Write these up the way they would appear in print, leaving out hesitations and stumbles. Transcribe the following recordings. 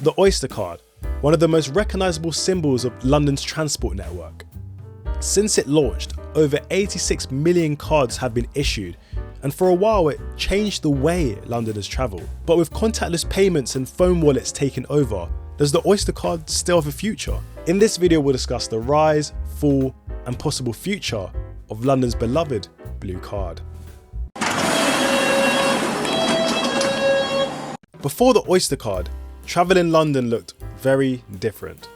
The Oyster card, one of the most recognisable symbols of London's transport network. Since it launched, over 86 million cards have been issued, and for a while it changed the way Londoners travel. But with contactless payments and phone wallets taking over, does the Oyster card still have a future? In this video we'll discuss the rise, fall and possible future of London's beloved blue card. Before the Oyster card, travel in London looked very different.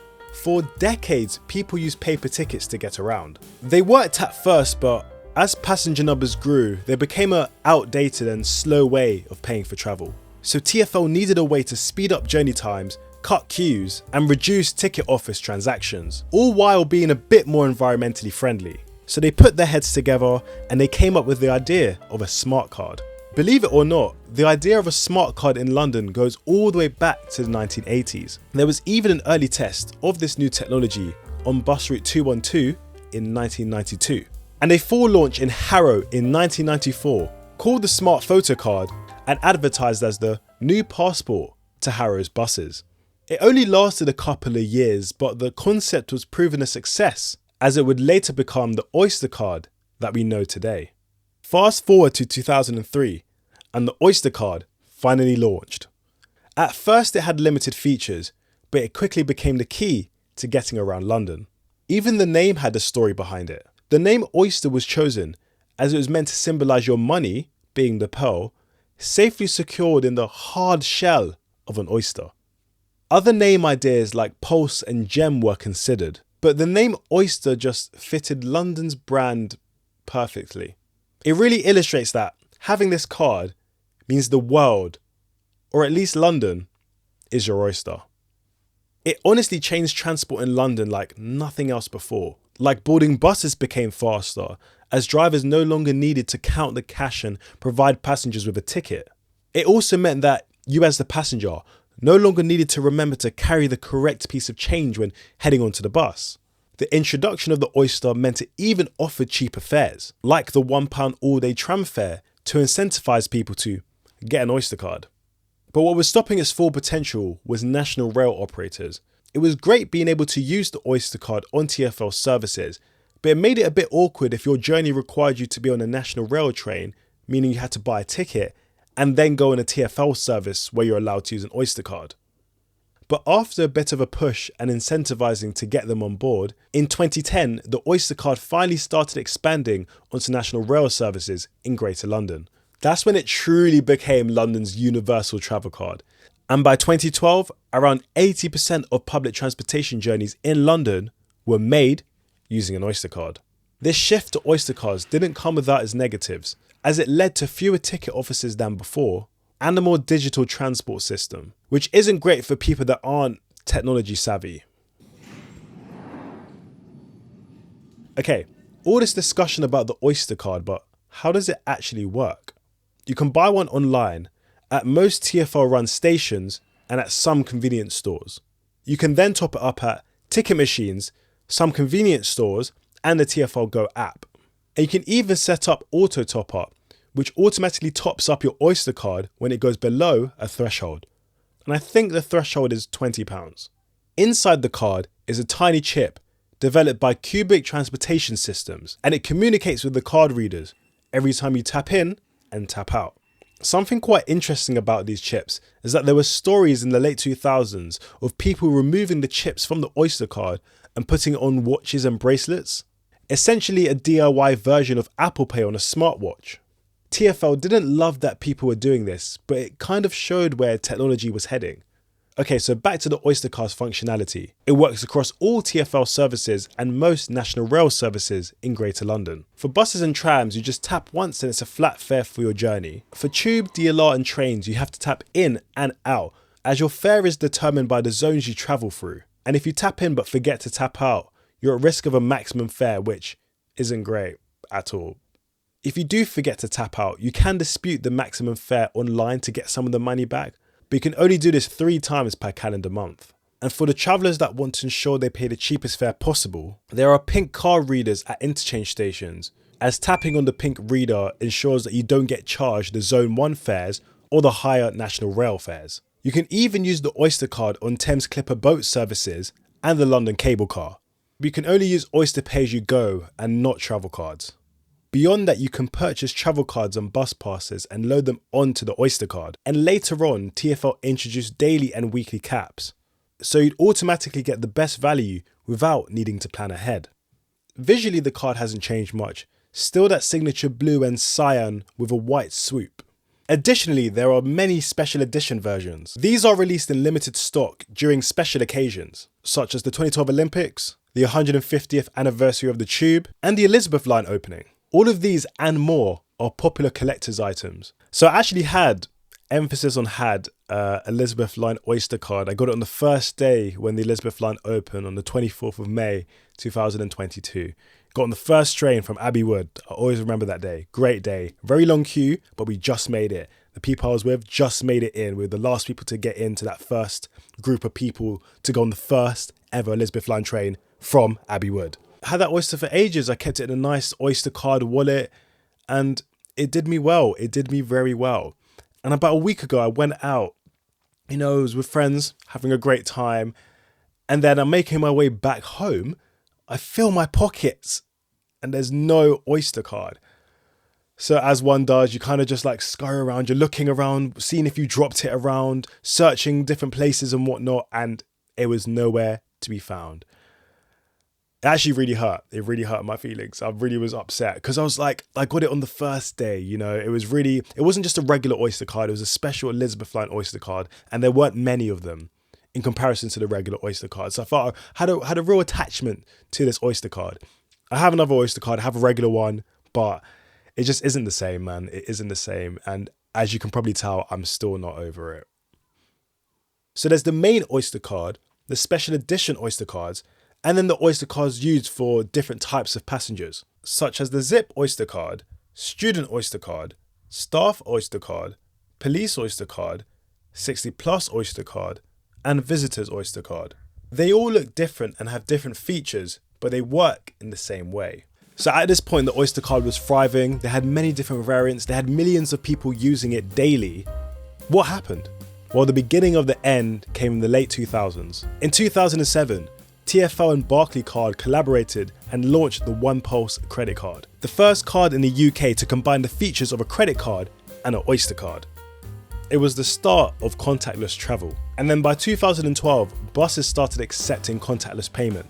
For decades, people used paper tickets to get around. They worked at first, but as passenger numbers grew, they became an outdated and slow way of paying for travel. So TfL needed a way to speed up journey times, cut queues, and reduce ticket office transactions, all while being a bit more environmentally friendly. So they put their heads together and they came up with the idea of a smart card. Believe it or not, the idea of a smart card in London goes all the way back to the 1980s. There was even an early test of this new technology on bus route 212 in 1992. And a full launch in Harrow in 1994, called the Smart Photo Card and advertised as the new passport to Harrow's buses. It only lasted a couple of years, but the concept was proven a success, as it would later become the Oyster card that we know today. Fast forward to 2003, and the Oyster card finally launched. At first it had limited features, but it quickly became the key to getting around London. Even the name had a story behind it. The name Oyster was chosen as it was meant to symbolise your money, being the pearl, safely secured in the hard shell of an oyster. Other name ideas like Pulse and Gem were considered, but the name Oyster just fitted London's brand perfectly. It really illustrates that having this card means the world, or at least London, is your oyster. It honestly changed transport in London like nothing else before. Like boarding buses became faster, as drivers no longer needed to count the cash and provide passengers with a ticket. It also meant that you as the passenger no longer needed to remember to carry the correct piece of change when heading onto the bus. The introduction of the Oyster meant it even offered cheaper fares, like the £1 all-day tram fare, to incentivise people to get an Oyster card. But what was stopping its full potential was national rail operators. It was great being able to use the Oyster card on TfL services, but it made it a bit awkward if your journey required you to be on a national rail train, meaning you had to buy a ticket, and then go on a TfL service where you're allowed to use an Oyster card. But after a bit of a push and incentivising to get them on board, in 2010 the Oyster card finally started expanding onto national rail services in Greater London. That's when it truly became London's universal travel card. And by 2012, around 80% of public transportation journeys in London were made using an Oyster card. This shift to Oyster cards didn't come without its negatives, as it led to fewer ticket offices than before and a more digital transport system, which isn't great for people that aren't technology savvy. Okay, all this discussion about the Oyster card, but how does it actually work? You can buy one online at most TfL run stations and at some convenience stores. You can then top it up at ticket machines, some convenience stores and the TfL Go app. And you can even set up auto top up, which automatically tops up your Oyster card when it goes below a threshold. And I think the threshold is £20. Inside the card is a tiny chip developed by Cubic Transportation Systems, and it communicates with the card readers every time you tap in and tap out. Something quite interesting about these chips is that there were stories in the late 2000s of people removing the chips from the Oyster card and putting it on watches and bracelets. Essentially a DIY version of Apple Pay on a smartwatch. TfL didn't love that people were doing this, but it kind of showed where technology was heading. Okay, so back to the Oyster card's functionality. It works across all TfL services and most national rail services in Greater London. For buses and trams, you just tap once and it's a flat fare for your journey. For tube, DLR and trains, you have to tap in and out, as your fare is determined by the zones you travel through. And if you tap in but forget to tap out, you're at risk of a maximum fare, which isn't great at all. If you do forget to tap out, you can dispute the maximum fare online to get some of the money back, but you can only do this 3 times per calendar month. And for the travellers that want to ensure they pay the cheapest fare possible, there are pink card readers at interchange stations, as tapping on the pink reader ensures that you don't get charged the Zone 1 fares or the higher national rail fares. You can even use the Oyster card on Thames Clipper boat services and the London cable car. But you can only use Oyster Pay As You Go and not travel cards. Beyond that, you can purchase travel cards and bus passes and load them onto the Oyster card. And later on, TfL introduced daily and weekly caps. So you'd automatically get the best value without needing to plan ahead. Visually, the card hasn't changed much. Still that signature blue and cyan with a white swoop. Additionally, there are many special edition versions. These are released in limited stock during special occasions, such as the 2012 Olympics, the 150th anniversary of the Tube, and the Elizabeth line opening. All of these and more are popular collector's items. So I actually had, emphasis on had, Elizabeth line Oyster card. I got it on the first day when the Elizabeth line opened on the 24th of May 2022. Got on the first train from Abbey Wood. I always remember that day. Great day. Very long queue, but we just made it. The people I was with just made it in. We were the last people to get into that first group of people to go on the first ever Elizabeth line train from Abbey Wood. I had that Oyster for ages. I kept it in a nice Oyster card wallet and it did me well. It did me very well. And about a week ago, I went out, I was with friends, having a great time. And then I'm making my way back home. I fill my pockets and there's no Oyster card. So as one does, you kind of just like scurry around, you're looking around, seeing if you dropped it around, searching different places and whatnot, and it was nowhere to be found. It actually really hurt. It really hurt my feelings. I really was upset because I was like, I got it on the first day, it wasn't just a regular Oyster card, it was a special Elizabeth line Oyster card, and there weren't many of them in comparison to the regular Oyster card. So I thought I had a real attachment to this Oyster card. I have another Oyster card, I have a regular one, but it just isn't the same, man. It isn't the same. And as you can probably tell, I'm still not over it. So there's the main Oyster card, the special edition Oyster cards, and then the Oyster cards used for different types of passengers, such as the Zip Oyster card, Student Oyster card, Staff Oyster card, Police Oyster card, 60 Plus Oyster card, and Visitors Oyster card. They all look different and have different features, but they work in the same way. So at this point, the Oyster card was thriving. They had many different variants. They had millions of people using it daily. What happened? Well, the beginning of the end came in the late 2000s. In 2007, TfL and Barclaycard collaborated and launched the One Pulse credit card, the first card in the UK to combine the features of a credit card and an Oyster card. It was the start of contactless travel. And then by 2012, buses started accepting contactless payment.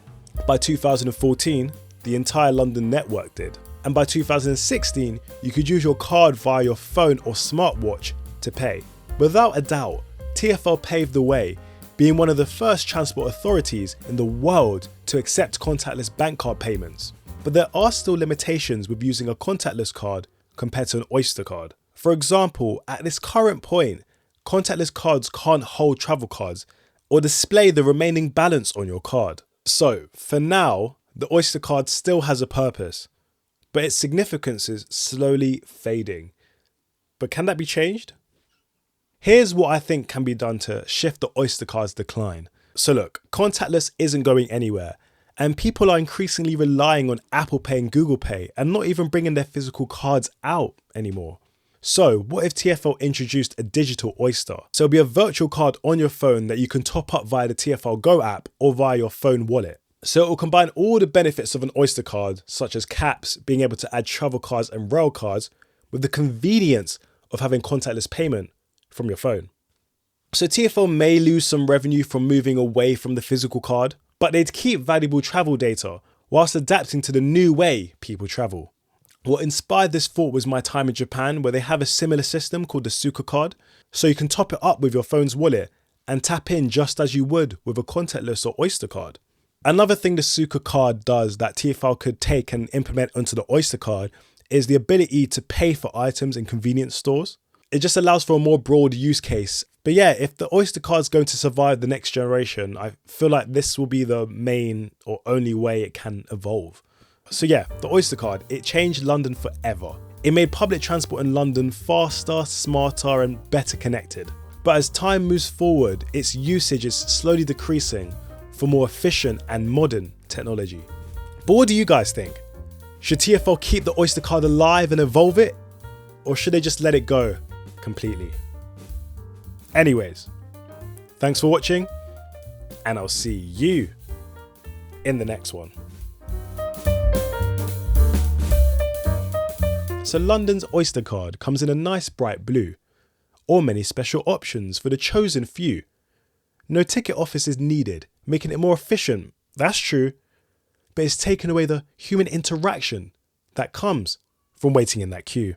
By 2014, the entire London network did. And by 2016, you could use your card via your phone or smartwatch to pay. Without a doubt, TfL paved the way, being one of the first transport authorities in the world to accept contactless bank card payments. But there are still limitations with using a contactless card compared to an Oyster card. For example, at this current point, contactless cards can't hold travel cards or display the remaining balance on your card. So, for now, the Oyster card still has a purpose, but its significance is slowly fading. But can that be changed? Here's what I think can be done to shift the Oyster card's decline. So look, contactless isn't going anywhere, and people are increasingly relying on Apple Pay and Google Pay and not even bringing their physical cards out anymore. So what if TfL introduced a digital Oyster? So it'll be a virtual card on your phone that you can top up via the TfL Go app or via your phone wallet. So it will combine all the benefits of an Oyster card, such as caps, being able to add travel cards and rail cards, with the convenience of having contactless payment from your phone. So TfL may lose some revenue from moving away from the physical card, but they'd keep valuable travel data whilst adapting to the new way people travel. What inspired this thought was my time in Japan, where they have a similar system called the Suica card. So you can top it up with your phone's wallet and tap in just as you would with a contactless or Oyster card. Another thing the Suica card does that TfL could take and implement onto the Oyster card is the ability to pay for items in convenience stores. It just allows for a more broad use case. But yeah, if the Oyster card's going to survive the next generation, I feel like this will be the main or only way it can evolve. So yeah, the Oyster card, it changed London forever. It made public transport in London faster, smarter, and better connected. But as time moves forward, its usage is slowly decreasing for more efficient and modern technology. But what do you guys think? Should TfL keep the Oyster card alive and evolve it? Or should they just let it go completely? Anyways, Thanks for watching, and I'll see you in the next one. So London's Oyster card comes in a nice bright blue, or many special options for the chosen few. No ticket office is needed, making it more efficient, that's true, but it's taken away the human interaction that comes from waiting in that queue.